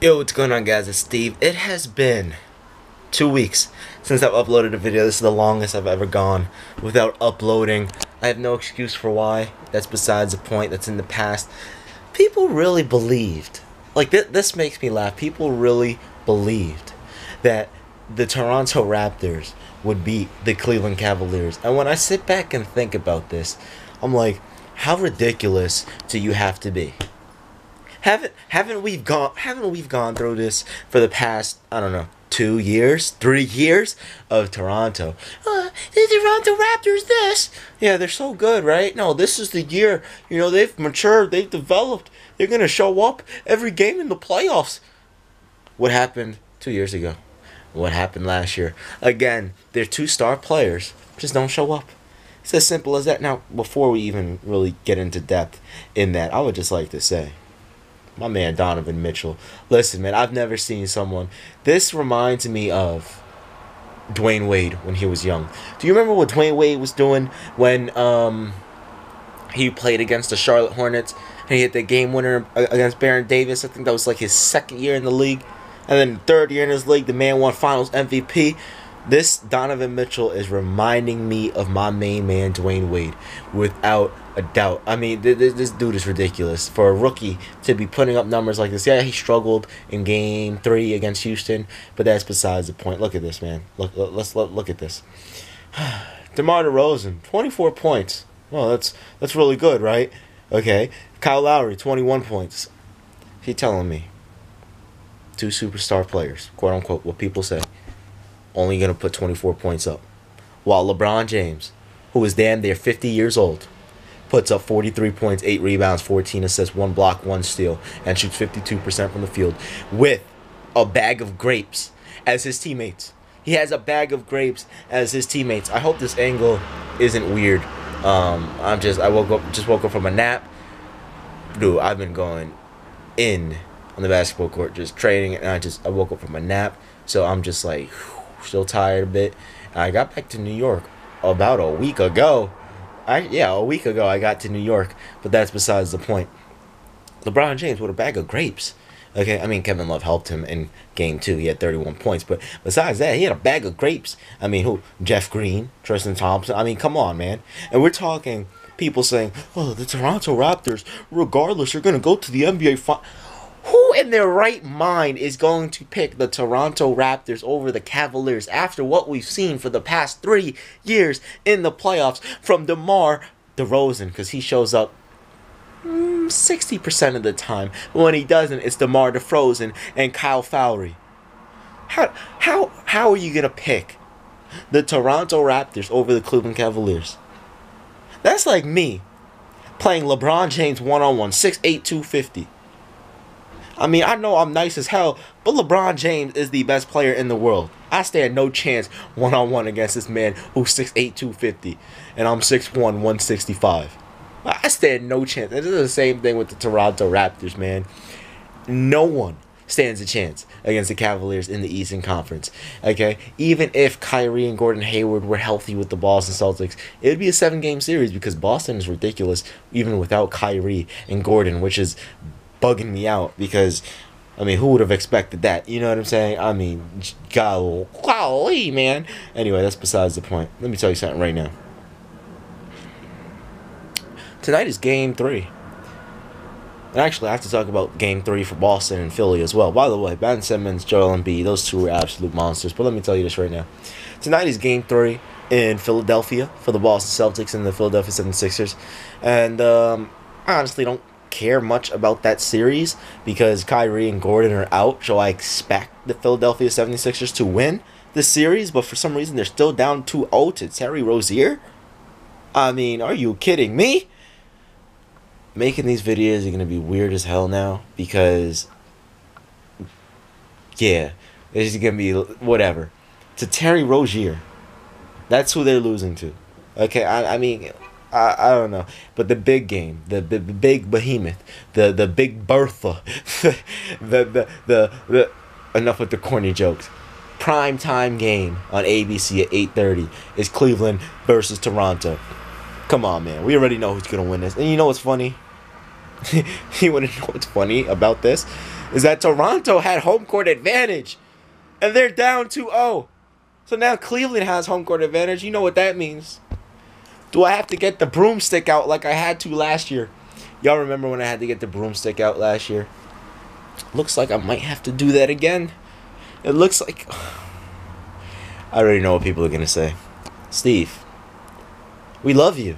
Yo, what's going on, guys? It's Steve. It has been 2 weeks since I've uploaded a video. This is the longest I've ever gone without uploading. I have no excuse for why. That's besides the point. That's in the past. People really believed, like this makes me laugh. People really believed that the Toronto Raptors would beat the Cleveland Cavaliers. And when I sit back and think about this, I'm like, how ridiculous do you have to be? Haven't we gone through this for the past, I don't know, 2 years, 3 years of Toronto? The Toronto Raptors, this. Yeah, they're so good, right? No, this is the year. You know, they've matured, they've developed. They're gonna show up every game in the playoffs. What happened 2 years ago? What happened last year? Again, they're two star players, just don't show up. It's as simple as that. Now, before we even really get into depth in that, I would just like to say, my man Donovan Mitchell. Listen, man, I've never seen someone. This reminds me of Dwayne Wade when he was young. Do you remember what Dwayne Wade was doing when he played against the Charlotte Hornets and he hit the game winner against Baron Davis? I think that was like his second year in the league. And then third year in his league, the man won Finals MVP. This Donovan Mitchell is reminding me of my main man, Dwayne Wade, without a doubt. I mean, this dude is ridiculous. For a rookie to be putting up numbers like this. Yeah, he struggled in Game 3 against Houston, but that's besides the point. Look at this, man. Let's look at this. DeMar DeRozan, 24 points. Well, that's really good, right? Okay. Kyle Lowry, 21 points. He telling me two superstar players, quote unquote, what people say, only going to put 24 points up. While LeBron James, who is damn near 50 years old, puts up 43 points, 8 rebounds, 14 assists, 1 block, 1 steal, and shoots 52% from the field with a bag of grapes as his teammates. He has a bag of grapes as his teammates. I hope this angle isn't weird. I woke up from a nap. Dude, I've been going in on the basketball court, just training, and I woke up from a nap, so I'm just like, still tired a bit. And I got back to New York about a week ago. A week ago I got to New York, but that's besides the point. LeBron James with a bag of grapes. Okay, I mean, Kevin Love helped him in Game 2. He had 31 points, but besides that, he had a bag of grapes. I mean, who? Jeff Green, Tristan Thompson. I mean, come on, man. And we're talking people saying, oh, the Toronto Raptors, regardless, are going to go to the NBA Finals. Who in their right mind is going to pick the Toronto Raptors over the Cavaliers after what we've seen for the past 3 years in the playoffs from DeMar DeRozan? Because he shows up 60% of the time. But when he doesn't, it's DeMar DeRozan and Kyle Lowry. How are you going to pick the Toronto Raptors over the Cleveland Cavaliers? That's like me playing LeBron James one-on-one, 6'8", 250. I mean, I know I'm nice as hell, but LeBron James is the best player in the world. I stand no chance one-on-one against this man who's 6'8", 250, and I'm 6'1", 165. I stand no chance. This is the same thing with the Toronto Raptors, man. No one stands a chance against the Cavaliers in the Eastern Conference. Okay? Even if Kyrie and Gordon Hayward were healthy with the Boston Celtics, it would be a 7-game series because Boston is ridiculous even without Kyrie and Gordon, which is bugging me out because, I mean, who would have expected that? You know what I'm saying? I mean, golly, man. Anyway, that's besides the point. Let me tell you something right now. Tonight is Game 3. And actually, I have to talk about Game 3 for Boston and Philly as well. By the way, Ben Simmons, Joel Embiid, those two are absolute monsters. But let me tell you this right now. Tonight is Game 3 in Philadelphia for the Boston Celtics and the Philadelphia 76ers. And I honestly don't care much about that series because Kyrie and Gordon are out, so I expect the Philadelphia 76ers to win this series, but for some reason they're still down 2-0 to Terry Rozier. I mean, are you kidding me? Making these videos are going to be weird as hell now because, yeah, it's going to be whatever. To Terry Rozier. That's who they're losing to. Okay, I mean, I don't know, but the big game, the big behemoth, the big Bertha, the enough with the corny jokes. Prime time game on ABC at 8:30 is Cleveland versus Toronto. Come on, man, we already know who's gonna win this. And you know what's funny? You want to know what's funny about this? is that Toronto had home court advantage, and they're down 2-0. So now Cleveland has home court advantage. You know what that means. Do I have to get the broomstick out like I had to last year? Y'all remember when I had to get the broomstick out last year? Looks like I might have to do that again. It looks like... I already know what people are going to say. Steve, we love you.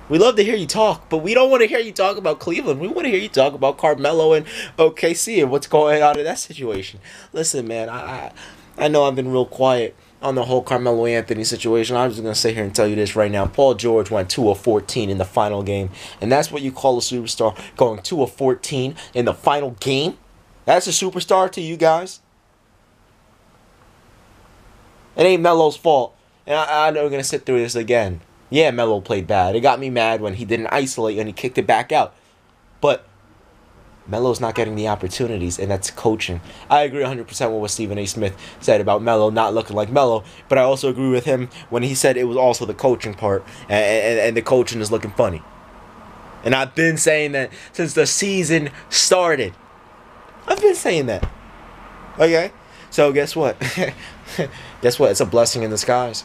We love to hear you talk, but we don't want to hear you talk about Cleveland. We want to hear you talk about Carmelo and OKC and what's going on in that situation. Listen, man, I know I've been real quiet on the whole Carmelo Anthony situation. I'm just going to sit here and tell you this right now. Paul George went 2 of 14 in the final game, and that's what you call a superstar, going 2 of 14 in the final game? That's a superstar to you guys? It ain't Melo's fault. And I know we're going to sit through this again. Yeah, Melo played bad. It got me mad when he didn't isolate and he kicked it back out. But Melo's not getting the opportunities, and that's coaching. I agree 100% with what Stephen A. Smith said about Melo not looking like Melo, but I also agree with him when he said it was also the coaching part, and the coaching is looking funny. And I've been saying that since the season started. I've been saying that. Okay? So guess what? Guess what? It's a blessing in disguise.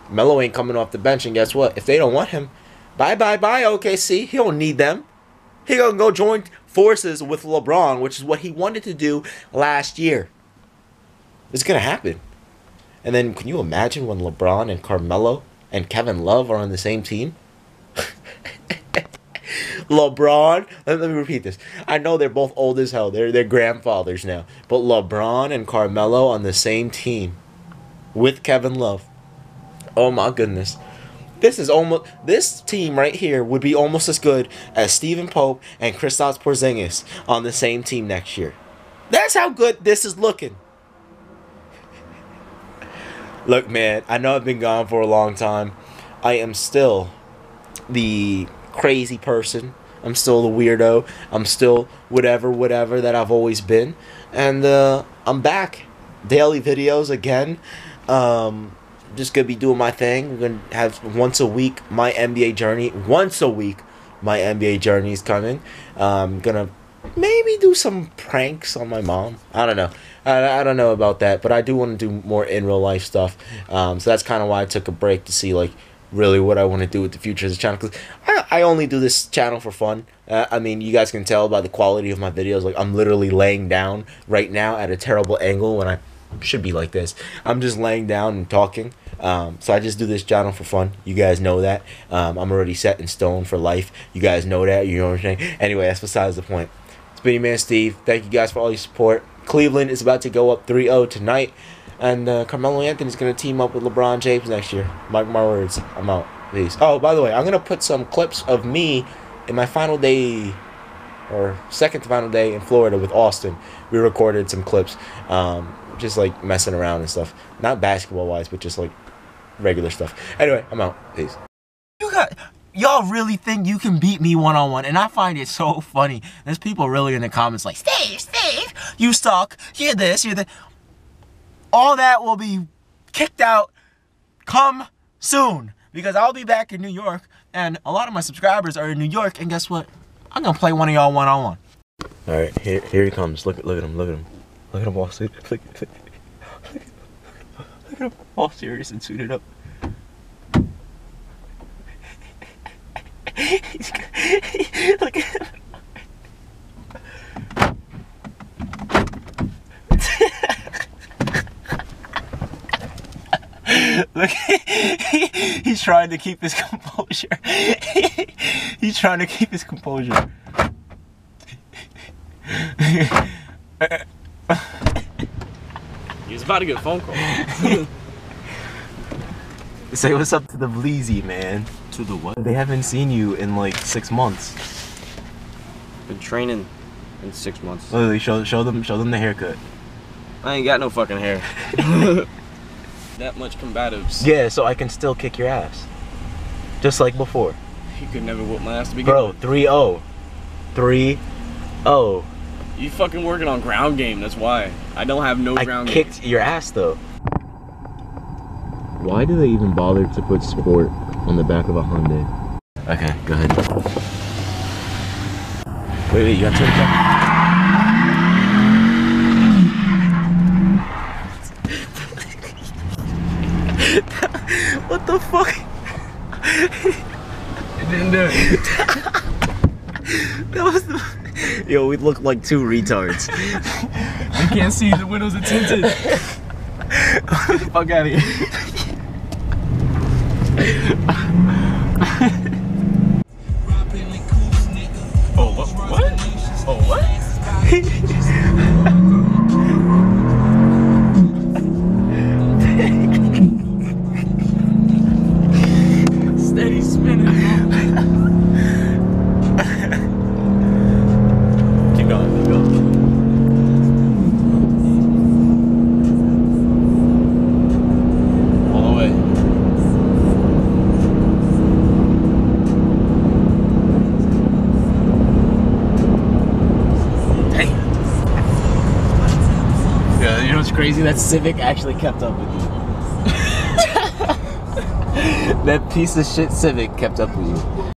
Melo ain't coming off the bench, and guess what? If they don't want him, bye, OKC. He don't need them. He gonna go join forces with LeBron, which is what he wanted to do last year. It's gonna happen. And then, can you imagine when LeBron and Carmelo and Kevin Love are on the same team? LeBron, let me repeat this. I know they're both old as hell. They're grandfathers now. But LeBron and Carmelo on the same team with Kevin Love. Oh my goodness. This team right here would be almost as good as Stephen Pope and Kristaps Porzingis on the same team next year. That's how good this is looking. Look, man, I know I've been gone for a long time. I am still the crazy person. I'm still the weirdo. I'm still whatever that I've always been. And I'm back. Daily videos again. Just gonna be doing my thing. We're gonna have once a week my NBA journey. Once a week, my NBA journey is coming. Gonna maybe do some pranks on my mom. I don't know. I don't know about that, but I do want to do more in real life stuff. So that's kind of why I took a break to see like really what I want to do with the future of the channel. Because I only do this channel for fun. I mean, you guys can tell by the quality of my videos. Like I'm literally laying down right now at a terrible angle when I should be like this. I'm just laying down and talking. So I just do this channel for fun. You guys know that. I'm already set in stone for life. You guys know that. You know what I'm saying? Anyway, that's besides the point. It's been your man Steve. Thank you guys for all your support. Cleveland is about to go up 3-0 tonight. And Carmelo Anthony is going to team up with LeBron James next year. Mark my words. I'm out. Peace. Oh, by the way, I'm going to put some clips of me in my final day, or second to final day in Florida with Austin. We recorded some clips. Just like messing around and stuff. Not basketball wise, but just like regular stuff. Anyway, I'm out. Peace. Y'all really think you can beat me one-on-one, and I find it so funny. There's people really in the comments like, Steve, you suck. You're this, you're that. All that will be kicked out come soon, because I'll be back in New York, and a lot of my subscribers are in New York, and guess what? I'm gonna play one of y'all one-on-one. All right, here he comes. Look at him. Look at him all suited. Look at him all serious and suited up. Look at him. Look, he's trying to keep his composure. He's trying to keep his composure. He was about to get a phone call. Say what's up to the Vleezy, man. To the what? They haven't seen you in like 6 months. Been training in 6 months. Literally, show them the haircut. I ain't got no fucking hair. That much combatives. Yeah, so I can still kick your ass. Just like before. You could never whoop my ass to begin with. Bro, 3-0. 3-0. You fucking working on ground game, that's why. I don't have no ground game. I kicked your ass though. Why do they even bother to put sport on the back of a Hyundai? Okay, go ahead. Wait, you gotta turn it up. Yo, we look like two retards. You can't see, the windows are tinted. Get the fuck out of here. Oh, what? Oh, what? Steady spinning. Keep going, keep going. All the way. Hey. Yeah, you know what's crazy? That Civic actually kept up with you. That piece of shit Civic kept up with you.